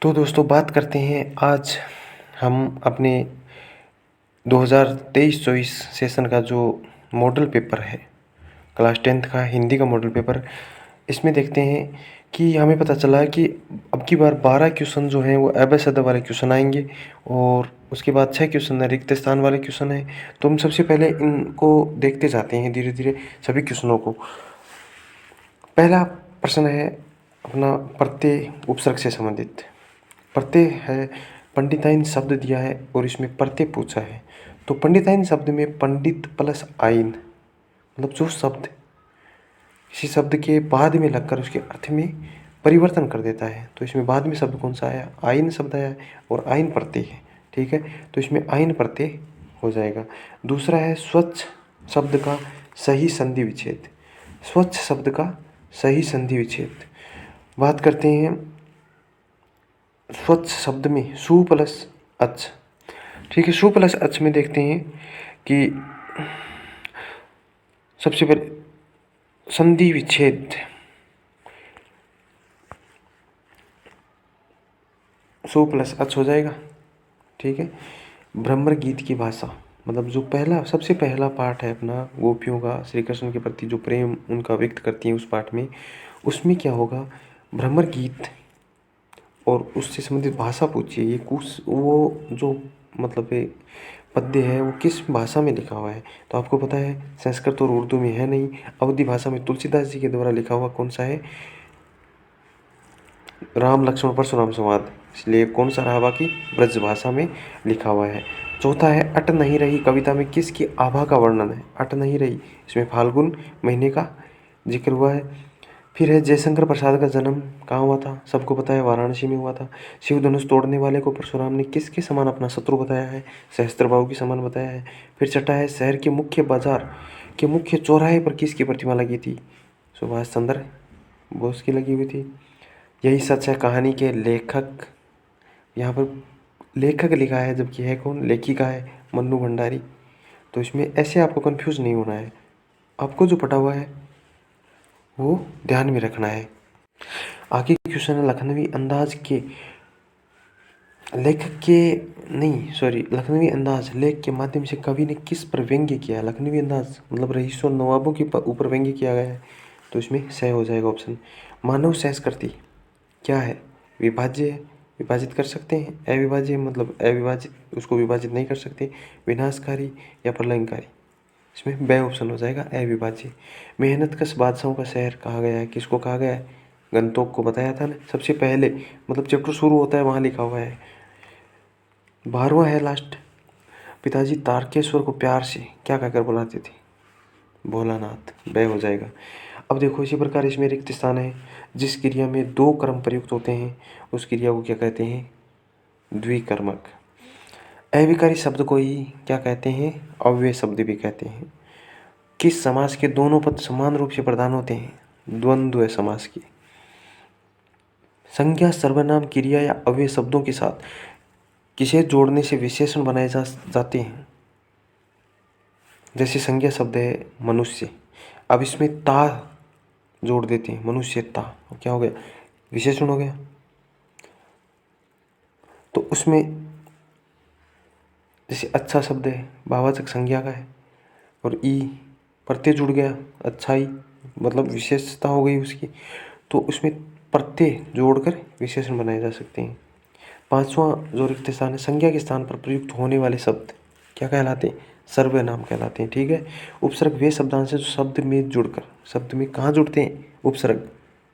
तो दोस्तों बात करते हैं आज हम अपने 2023-24 सेशन का जो मॉडल पेपर है, क्लास 10th का हिंदी का मॉडल पेपर। इसमें देखते हैं कि हमें पता चला है कि अब की बार 12 क्वेश्चन जो हैं वो अभय सद वाले क्वेश्चन आएंगे और उसके बाद 6 क्वेश्चन रिक्त स्थान वाले क्वेश्चन हैं। तो हम सबसे पहले इनको देखते जाते हैं धीरे धीरे सभी क्वेश्चनों को। पहला प्रश्न है अपना प्रत्यय उपसर्ग से संबंधित। प्रत्यय है, पंडिताइन शब्द दिया है और इसमें प्रत्यय पूछा है। तो पंडिताइन शब्द में पंडित प्लस आइन, मतलब जो शब्द किसी शब्द के बाद में लगकर उसके अर्थ में परिवर्तन कर देता है। तो इसमें बाद में शब्द कौन सा आया? आइन शब्द आया और आइन प्रत्यय है। ठीक है, तो इसमें आइन प्रत्यय हो जाएगा। दूसरा है स्वच्छ शब्द का सही संधि विच्छेद। स्वच्छ शब्द का सही संधि विच्छेद बात करते हैं। स्वच्छ शब्द में सु प्लस अच। ठीक है, सु प्लस अच में देखते हैं कि सबसे पहले संधि विच्छेद सु प्लस अच हो जाएगा। ठीक है, भ्रमर गीत की भाषा, मतलब जो पहला सबसे पहला पाठ है अपना गोपियों का श्री कृष्ण के प्रति जो प्रेम उनका व्यक्त करती हैं उस पाठ में, उसमें क्या होगा? भ्रमर गीत और उससे संबंधित भाषा पूछिए। ये कुछ वो जो मतलब ये पद्य है वो किस भाषा में लिखा हुआ है? तो आपको पता है संस्कृत और उर्दू में है नहीं, अवधी भाषा में तुलसीदास जी के द्वारा लिखा हुआ कौन सा है? राम लक्ष्मण परशुराम संवाद। इसलिए कौन सा रहा? बाकी ब्रज भाषा में लिखा हुआ है। चौथा है अट नहीं रही कविता में किसकी आभा का वर्णन है? अट नहीं रही, इसमें फाल्गुन महीने का जिक्र हुआ है। फिर है जयशंकर प्रसाद का जन्म कहाँ हुआ था? सबको पता है वाराणसी में हुआ था। शिव धनुष तोड़ने वाले को परशुराम ने किसके समान अपना शत्रु बताया है? सहस्त्रबाहु के समान बताया है। फिर छठा है शहर के मुख्य बाजार के मुख्य चौराहे पर किसकी प्रतिमा लगी थी? सुभाष चंद्र बोस की लगी हुई थी। यही सच है कहानी के लेखक, यहाँ पर लेखक लिखा है जबकि है कौन? लेखिका है मन्नू भंडारी। तो इसमें ऐसे आपको कंफ्यूज नहीं होना है, आपको जो पढ़ा हुआ है वो ध्यान में रखना है। आगे क्वेश्चन है लखनवी अंदाज के लेखक के नहीं सॉरी लखनवी अंदाज लेख के माध्यम से कवि ने किस पर व्यंग्य किया? लखनवी अंदाज मतलब रईसों नवाबों के ऊपर व्यंग्य किया गया है। तो इसमें सही हो जाएगा ऑप्शन। मानव संस्कृति क्या है? विभाज्य है, विभाजित कर सकते हैं। अविभाज्य मतलब अविभाजित, उसको विभाजित नहीं कर सकते। विनाशकारी या प्रलयंकारी, इसमें बे ऑप्शन हो जाएगा अविभाज्य। मेहनत कश बादशाहों का शहर कहा गया है? किसको कहा गया है? गंतोक को बताया था ना सबसे पहले, मतलब चैप्टर शुरू होता है वहाँ लिखा हुआ है। 12वां है लास्ट। पिताजी तारकेश्वर को प्यार से क्या कहकर बुलाते थे? भोलानाथ, बे हो जाएगा। अब देखो इसी प्रकार इसमें रिक्त स्थान है। जिस क्रिया में दो कर्म प्रयुक्त होते हैं उस क्रिया को क्या कहते हैं? द्विकर्मक। अविकारी शब्द को ही क्या कहते हैं? अव्यय शब्द भी कहते हैं। किस समास के दोनों पद समान रूप से प्रदान होते हैं? द्वंद्व समास की। संज्ञा सर्वनाम क्रिया या अव्यय शब्दों के साथ किसे जोड़ने से विशेषण बनाए जाते हैं? जैसे संज्ञा शब्द है मनुष्य, अब इसमें ता जोड़ देते हैं, मनुष्यता, क्या हो गया? विशेषण हो गया। तो उसमें जैसे अच्छा शब्द है भाववाचक संज्ञा का है और ई प्रत्यय जुड़ गया, अच्छाई मतलब विशेषता हो गई उसकी, तो उसमें प्रत्यय जोड़कर विशेषण बनाए जा सकते हैं। 5वां जो रिक्त स्थान है, संज्ञा के स्थान पर प्रयुक्त होने वाले शब्द क्या कहलाते हैं? सर्वनाम कहलाते हैं। ठीक है, उपसर्ग वे शब्दांश जो शब्द में जुड़कर, शब्द में कहाँ जुड़ते हैं? उपसर्ग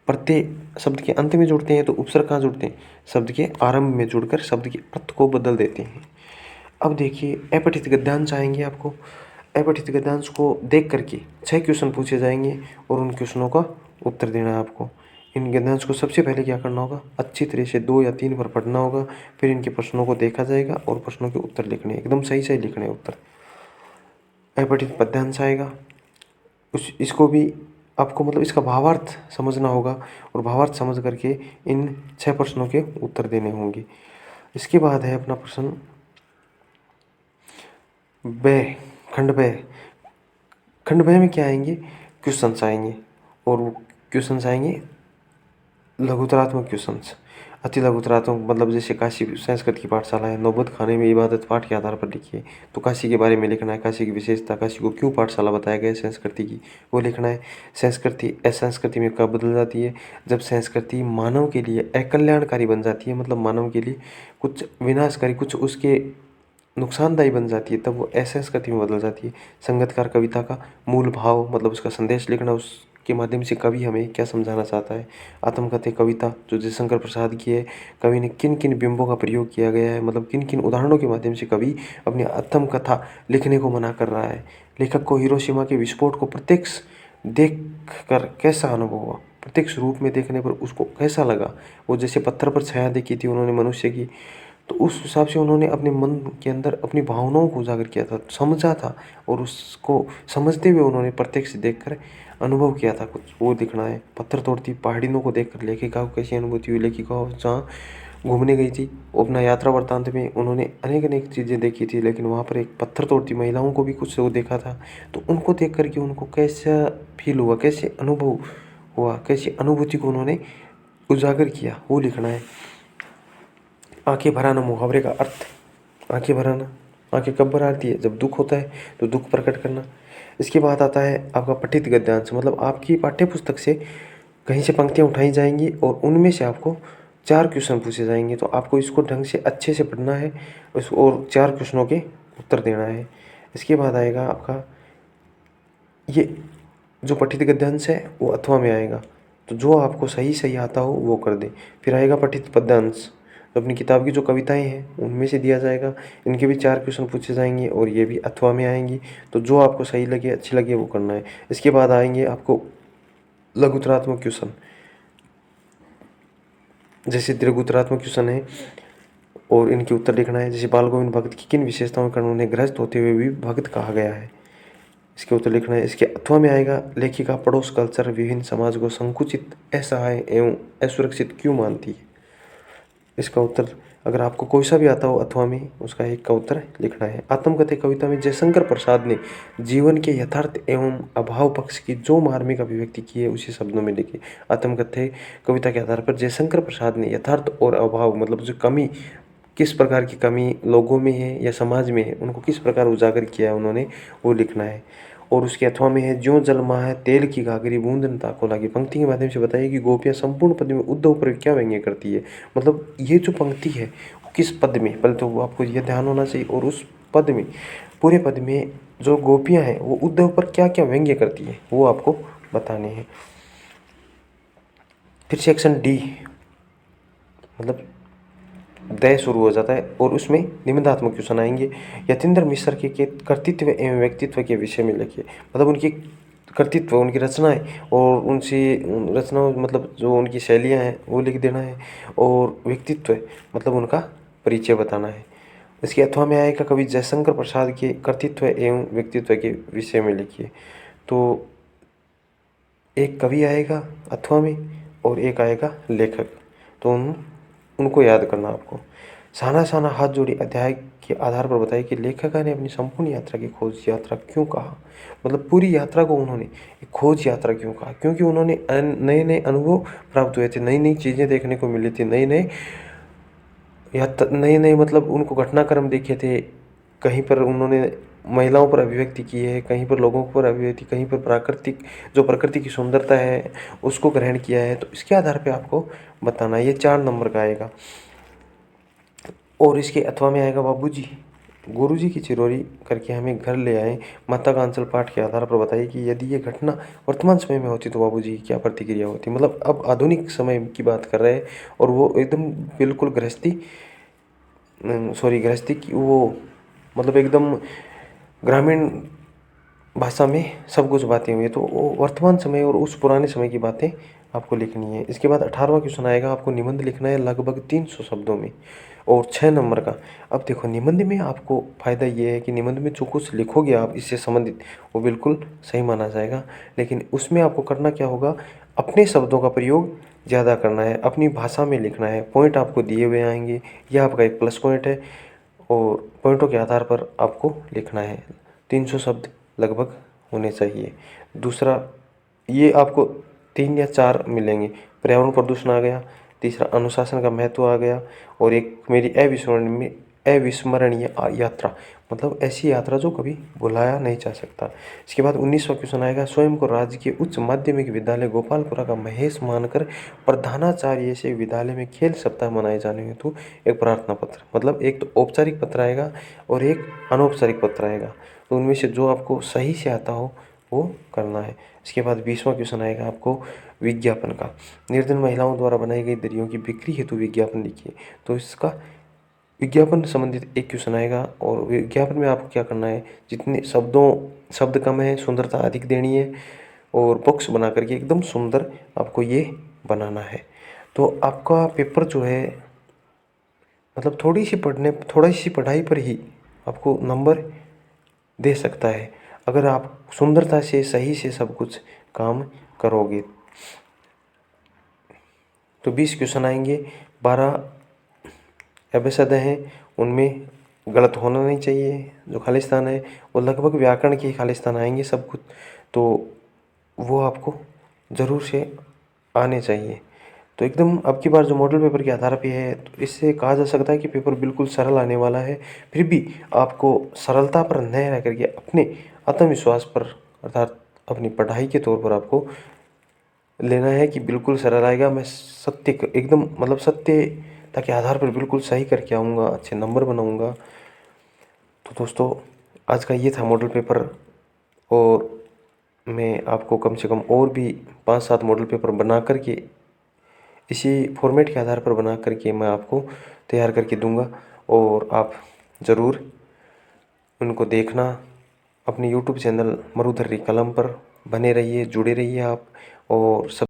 प्रत्यय शब्द के अंत में जुड़ते हैं, तो उपसर्ग कहाँ जुड़ते हैं? शब्द के आरंभ में जुड़कर शब्द के अर्थ को बदल देते हैं। अब देखिए अपठित गद्यांश आएंगे आपको। अपठित गद्यांश को देख करके 6 क्वेश्चन पूछे जाएंगे और उन क्वेश्चनों का उत्तर देना है आपको। इन गद्यांश को सबसे पहले क्या करना होगा? अच्छी तरह से 2 या 3 बार पढ़ना होगा, फिर इनके प्रश्नों को देखा जाएगा और प्रश्नों के उत्तर लिखने, एकदम सही सही लिखने उत्तर। अपठित पद्यांश आएगा, इसको भी आपको मतलब इसका भावार्थ समझना होगा और भावार्थ समझ करके इन 6 प्रश्नों के उत्तर देने होंगे। इसके बाद है अपना प्रश्न ब, खंड ब। खंड ब में क्या आएंगे? क्वेश्चंस आएंगे और वो क्वेश्चंस आएंगे लघुतरात्मक क्वेश्चंस। अति लघुतरात्मक मतलब जैसे काशी संस्कृत की पाठशाला है, नौबत खाने में इबादत पाठ के आधार पर लिखिए। तो काशी के बारे में लिखना है, काशी की विशेषता, काशी को क्यों पाठशाला बताया गया है संस्कृति की, वो लिखना है। संस्कृति असंस्कृति में कब बदल जाती है? जब संस्कृति मानव के लिए अकल्याणकारी बन जाती है, मतलब मानव के लिए कुछ विनाशकारी, कुछ उसके नुकसानदायी बन जाती है, तब वो असंस्कृति में बदल जाती है। संगतकार कविता का मूल भाव मतलब उसका संदेश लिखना, उसके माध्यम से कवि हमें क्या समझाना चाहता है। आत्मकथा कविता जो जयशंकर प्रसाद की है, कवि ने किन किन बिंबों का प्रयोग किया गया है, मतलब किन किन उदाहरणों के माध्यम से कवि अपनी आत्मकथा लिखने को मना कर रहा है। लेखक को हिरोशिमा के विस्फोट को प्रत्यक्ष देख कर कैसा अनुभव हुआ, प्रत्यक्ष रूप में देखने पर उसको कैसा लगा। वो जैसे पत्थर पर छाया देखी थी उन्होंने मनुष्य की, तो उस हिसाब से उन्होंने अपने मन के अंदर अपनी भावनाओं को उजागर किया था, समझा था, और उसको समझते हुए उन्होंने प्रत्यक्ष देखकर अनुभव किया था कुछ, वो दिखना है। पत्थर तोड़ती पहाड़ियों को देखकर लेखिका को कैसी अनुभूति हुई, लेखिका जहाँ घूमने गई थी, अपना यात्रा वृत्तांत में उन्होंने अनेक अनेक चीज़ें देखी थी, लेकिन वहाँ पर एक पत्थर तोड़ती महिलाओं को भी कुछ वो देखा था। तो उनको देख करके उनको कैसा फील हुआ, कैसे अनुभव हुआ, कैसी अनुभूति को उन्होंने उजागर किया, वो लिखना है। आंखें भराना मुहावरे का अर्थ, आंखें भराना, आंखें कब भर आती है? जब दुख होता है तो दुख प्रकट करना। इसके बाद आता है आपका पठित गद्यांश, मतलब आपकी पाठ्य पुस्तक से कहीं से पंक्तियाँ उठाई जाएंगी और उनमें से आपको 4 क्वेश्चन पूछे जाएंगे, तो आपको इसको ढंग से अच्छे से पढ़ना है और 4 क्वेश्चनों के उत्तर देना है। इसके बाद आएगा आपका ये जो पठित गद्यांश है वो अथवा में आएगा, तो जो आपको सही सही आता हो वो कर दे। फिर आएगा पठित पद्यांश, तो अपनी किताब की जो कविताएं हैं उनमें से दिया जाएगा, इनके भी 4 क्वेश्चन पूछे जाएंगे और ये भी अथवा में आएंगी, तो जो आपको सही लगे अच्छी लगे वो करना है। इसके बाद आएंगे आपको लघुतरात्मक क्वेश्चन, जैसे दीर्घोत्तरात्मक क्वेश्चन है और इनके उत्तर लिखना है। जैसे बाल गोविंद भगत की किन विशेषताओं के कारण उन्हें गृहस्थ होते हुए भी भगत कहा गया है, इसके उत्तर लिखना है। इसके अथवा में आएगा लेखिका पड़ोस कल्चर विभिन्न समाज को संकुचित, असहाय एवं असुरक्षित क्यों मानती है, इसका उत्तर अगर आपको कोई सा भी आता हो अथवा में उसका एक का उत्तर लिखना है। आत्मकथा कविता में जयशंकर प्रसाद ने जीवन के यथार्थ एवं अभाव पक्ष की जो मार्मिक अभिव्यक्ति की है उसी शब्दों में लिखी। आत्मकथा कविता के आधार पर जयशंकर प्रसाद ने यथार्थ और अभाव मतलब जो कमी, किस प्रकार की कमी लोगों में है या समाज में है, उनको किस प्रकार उजागर किया है उन्होंने, वो लिखना है। और उसके अथवा में है ज्यों जलमा है तेल की घाघरी बूंद न ताको लागी, पंक्ति के माध्यम से बताइए कि गोपियाँ संपूर्ण पद में उद्धव पर क्या व्यंग्य करती है, मतलब ये जो पंक्ति है वो किस पद में, पहले तो वो आपको ये ध्यान होना चाहिए, और उस पद में पूरे पद में जो गोपियाँ हैं वो उद्धव पर क्या क्या व्यंग्य करती है वो आपको बताने हैं। फिर सेक्शन डी मतलब दय शुरू हो जाता है और उसमें निबंधात्मक क्वेश्चन आएंगे। यतीन्द्र मिश्र के कर्तृत्व एवं व्यक्तित्व के विषय में लिखिए, मतलब उनकी कर्तृत्व, उनकी रचनाएं और उनसे रचनाओं मतलब जो उनकी शैलियाँ हैं वो लिख देना है, और व्यक्तित्व मतलब उनका परिचय बताना है। इसके अथवा में आएगा कवि जयशंकर प्रसाद के कर्तृत्व एवं व्यक्तित्व के विषय में लिखिए। तो एक कवि आएगा अथवा में और एक आएगा लेखक, तो उनको याद करना आपको। साना साना हाथ जोड़ी अध्याय के आधार पर बताया कि लेखक ने अपनी संपूर्ण यात्रा की खोज यात्रा क्यों कहा, मतलब पूरी यात्रा को उन्होंने एक खोज यात्रा क्यों कहा, क्योंकि उन्होंने नए नए अनुभव प्राप्त हुए थे, नई नई चीज़ें देखने को मिली थी, नए नए मतलब उनको घटनाक्रम देखे थे। कहीं पर उन्होंने महिलाओं पर अभिव्यक्ति की है, कहीं पर लोगों पर अभिव्यक्ति, कहीं पर प्राकृतिक जो प्रकृति की सुंदरता है उसको ग्रहण किया है, तो इसके आधार पे आपको बताना है। ये 4 नंबर का आएगा। और इसके अथवा में आएगा बाबूजी गुरुजी की चिरौरी करके हमें घर ले आए, माता का अंचल पाठ के आधार पर बताइए कि यदि ये घटना वर्तमान समय में होती तो बाबूजी की क्या प्रतिक्रिया होती, मतलब अब आधुनिक समय की बात कर रहे हैं और वो एकदम बिल्कुल गृहस्थी की वो मतलब एकदम ग्रामीण भाषा में सब कुछ बातें हुई, तो वो वर्तमान समय और उस पुराने समय की बातें आपको लिखनी है। इसके बाद 18वां क्वेश्चन आएगा, आपको निबंध लिखना है लगभग 300 शब्दों में और 6 नंबर का। अब देखो निबंध में आपको फ़ायदा ये है कि निबंध में जो कुछ लिखोगे आप इससे संबंधित वो बिल्कुल सही माना जाएगा, लेकिन उसमें आपको करना क्या होगा, अपने शब्दों का प्रयोग ज़्यादा करना है, अपनी भाषा में लिखना है, पॉइंट आपको दिए हुए आएंगे, यह आपका एक प्लस पॉइंट है और पॉइंटों के आधार पर आपको लिखना है। 300 शब्द लगभग होने चाहिए। दूसरा ये आपको 3 या 4 मिलेंगे, पर्यावरण प्रदूषण आ गया, तीसरा अनुशासन का महत्व आ गया, और एक मेरी अविस्मरणीय यात्रा, मतलब ऐसी यात्रा जो कभी भुलाया नहीं जा सकता। इसके बाद 19वां क्वेश्चन आएगा, स्वयं को राजकीय उच्च माध्यमिक विद्यालय गोपालपुरा का महेश मानकर प्रधानाचार्य से विद्यालय में खेल सप्ताह मनाए जाने हेतु एक प्रार्थना पत्र, मतलब एक तो औपचारिक पत्र आएगा और एक अनौपचारिक पत्र आएगा, तो उनमें से जो आपको सही से आता हो वो करना है। इसके बाद 20वां क्वेश्चन आएगा आपको विज्ञापन का, निर्धन महिलाओं द्वारा बनाई गई दरियों की बिक्री हेतु विज्ञापन लिखिए। तो इसका विज्ञापन संबंधित एक क्वेश्चन आएगा, और विज्ञापन में आपको क्या करना है, जितने शब्द कम है, सुंदरता अधिक देनी है, और बॉक्स बना करके एकदम सुंदर आपको ये बनाना है। तो आपका पेपर जो है, मतलब थोड़ी सी पढ़ाई पर ही आपको नंबर दे सकता है, अगर आप सुंदरता से सही से सब कुछ काम करोगे। तो 20 क्वेश्चन आएंगे, 12 अभ्यसद हैं, उनमें गलत होना नहीं चाहिए। जो खालिस्तान है वो लगभग व्याकरण के खालिस्तान आएंगे सब कुछ, तो वो आपको ज़रूर से आने चाहिए। तो एकदम अब की बार जो मॉडल पेपर के आधार पे है, तो इससे कहा जा सकता है कि पेपर बिल्कुल सरल आने वाला है। फिर भी आपको सरलता पर न रह करके अपने आत्मविश्वास पर, अर्थात अपनी पढ़ाई के तौर पर आपको लेना है कि बिल्कुल सरल आएगा, मैं एकदम मतलब सत्यता के आधार पर बिल्कुल सही करके आऊँगा, अच्छे नंबर बनाऊँगा। तो दोस्तों, आज का ये था मॉडल पेपर, और मैं आपको कम से कम और भी 5-7 मॉडल पेपर बना करके, इसी फॉर्मेट के आधार पर बना करके मैं आपको तैयार करके दूंगा, और आप ज़रूर उनको देखना। अपने यूट्यूब चैनल मरुधर कलम पर बने रहिए, जुड़े रहिए आप, और सब